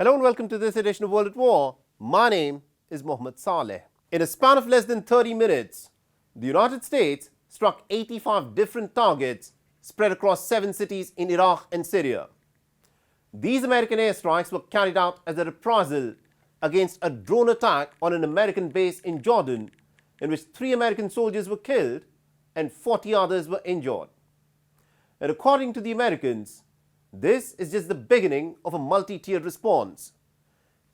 Hello and welcome to this edition of World at War. My name is Mohammed Saleh. In a span of less than 30 minutes, the United States struck 85 different targets spread across 7 cities in Iraq and Syria. These American airstrikes were carried out as a reprisal against a drone attack on an American base in Jordan, in which 3 American soldiers were killed and 40 others were injured. And according to the Americans, this is just the beginning of a multi-tiered response.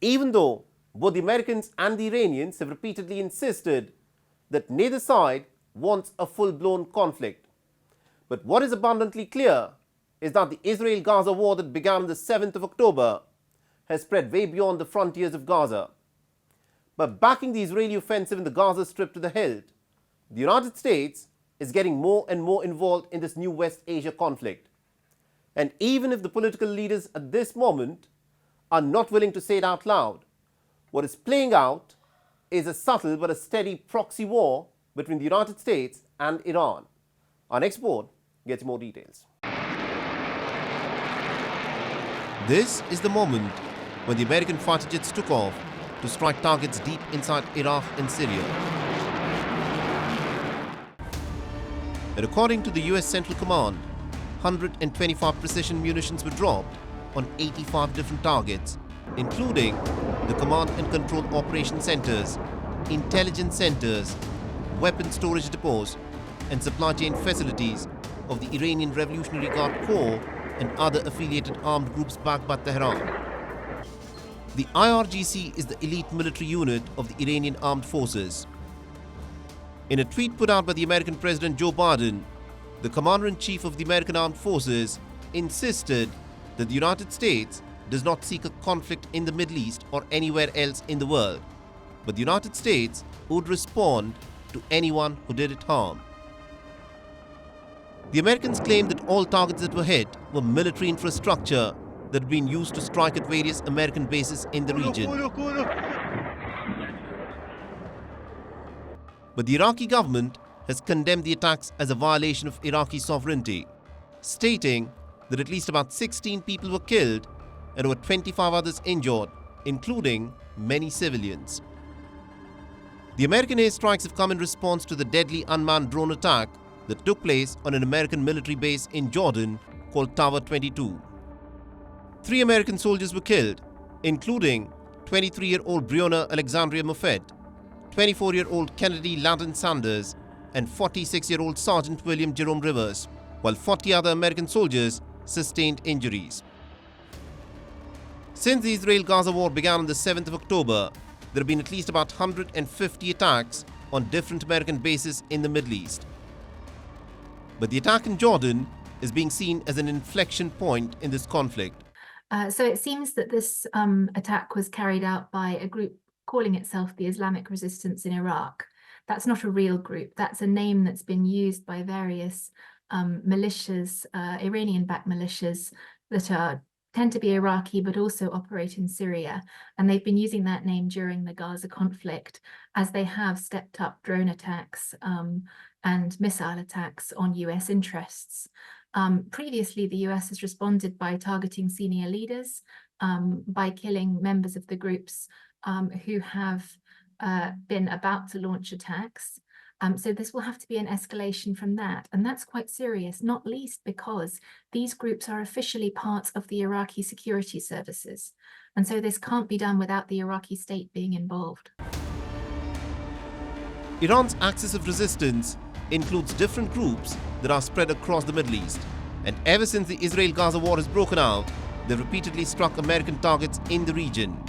Even though both the Americans and the Iranians have repeatedly insisted that neither side wants a full-blown conflict. But what is abundantly clear is that the Israel-Gaza war that began on the 7th of October has spread way beyond the frontiers of Gaza. By backing the Israeli offensive in the Gaza Strip to the hilt, the United States is getting more and more involved in this new West Asia conflict. And even if the political leaders at this moment are not willing to say it out loud, what is playing out is a subtle but a steady proxy war between the United States and Iran. Our next board gets more details. This is the moment when the American fighter jets took off to strike targets deep inside Iraq and Syria. And according to the US Central Command, 125 precision munitions were dropped on 85 different targets, including the command and control operation centers, intelligence centers, weapon storage depots, and supply chain facilities of the Iranian Revolutionary Guard Corps and other affiliated armed groups backed by Tehran. The IRGC is the elite military unit of the Iranian armed forces. In a tweet put out by the American President Joe Biden, the Commander-in-Chief of the American Armed Forces insisted that the United States does not seek a conflict in the Middle East or anywhere else in the world, but the United States would respond to anyone who did it harm. The Americans claimed that all targets that were hit were military infrastructure that had been used to strike at various American bases in the region. But the Iraqi government has condemned the attacks as a violation of Iraqi sovereignty, stating that at least about 16 people were killed and over 25 others injured, including many civilians. The American airstrikes have come in response to the deadly unmanned drone attack that took place on an American military base in Jordan called Tower 22. 3 American soldiers were killed, including 23-year-old Breonna Alexandria Moffett, 24-year-old Kennedy Landon Sanders, and 46-year-old Sergeant William Jerome Rivers, while 40 other American soldiers sustained injuries. Since the Israel-Gaza war began on the 7th of October, there have been at least about 150 attacks on different American bases in the Middle East. But the attack in Jordan is being seen as an inflection point in this conflict. So it seems that this attack was carried out by a group calling itself the Islamic Resistance in Iraq. That's not a real group. That's a name that's been used by various militias, Iranian-backed militias that tend to be Iraqi but also operate in Syria. And they've been using that name during the Gaza conflict as they have stepped up drone attacks and missile attacks on US interests. Previously, the US has responded by targeting senior leaders, by killing members of the groups who have been about to launch attacks. So this will have to be an escalation from that. And that's quite serious, not least because these groups are officially part of the Iraqi security services. And so this can't be done without the Iraqi state being involved. Iran's axis of resistance includes different groups that are spread across the Middle East. And ever since the Israel-Gaza war has broken out, they've repeatedly struck American targets in the region.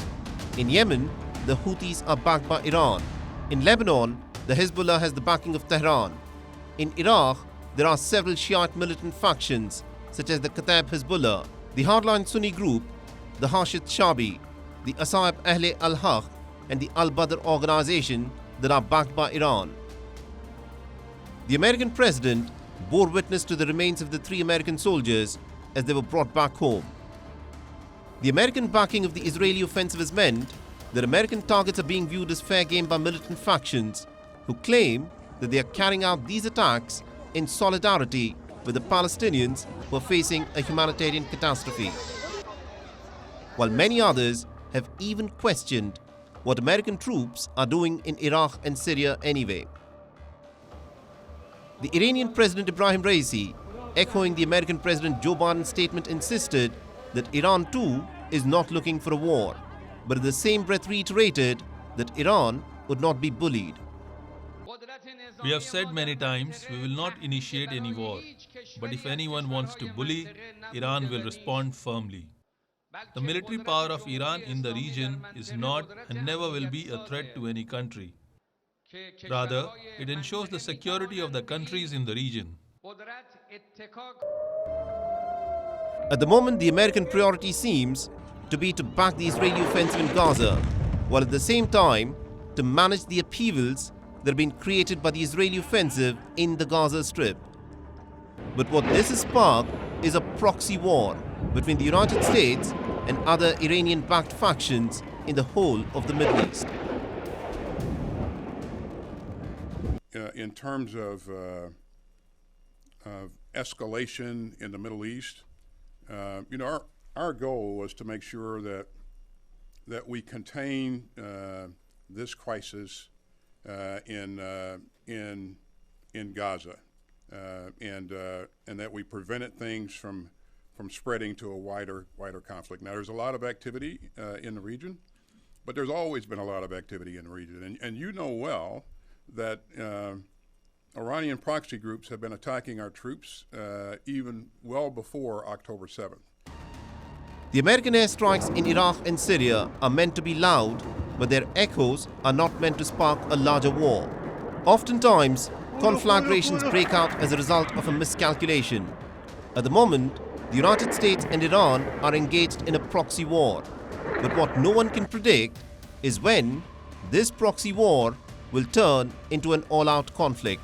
In Yemen, the Houthis are backed by Iran. In Lebanon, the Hezbollah has the backing of Tehran. In Iraq, there are several Shiite militant factions, such as the Kataib Hezbollah, the hardline Sunni group, the Hashid Shabi, the Asa'ib Ahle al-Haq, and the Al-Badr organization that are backed by Iran. The American president bore witness to the remains of the 3 American soldiers as they were brought back home. The American backing of the Israeli offensive has meant that American targets are being viewed as fair game by militant factions who claim that they are carrying out these attacks in solidarity with the Palestinians who are facing a humanitarian catastrophe. while many others have even questioned what American troops are doing in Iraq and Syria anyway. The Iranian President Ibrahim Raisi, echoing the American President Joe Biden's statement, insisted that Iran too is not looking for a war, but in the same breath reiterated that Iran would not be bullied. We have said many times we will not initiate any war, but if anyone wants to bully, Iran will respond firmly. The military power of Iran in the region is not and never will be a threat to any country. Rather, it ensures the security of the countries in the region. At the moment, the American priority seems to be to back the Israeli offensive in Gaza, while at the same time to manage the upheavals that have been created by the Israeli offensive in the Gaza Strip. But what this has sparked is a proxy war between the United States and other Iranian-backed factions in the whole of the Middle East. In terms of escalation in the Middle East, our goal was to make sure that we contain this crisis in Gaza, and that we prevented things from spreading to a wider conflict. Now, there's a lot of activity in the region, but there's always been a lot of activity in the region, and you know well that Iranian proxy groups have been attacking our troops even well before October 7th. The American airstrikes in Iraq and Syria are meant to be loud, but their echoes are not meant to spark a larger war. Oftentimes, conflagrations break out as a result of a miscalculation. At the moment, the United States and Iran are engaged in a proxy war. But what no one can predict is when this proxy war will turn into an all-out conflict.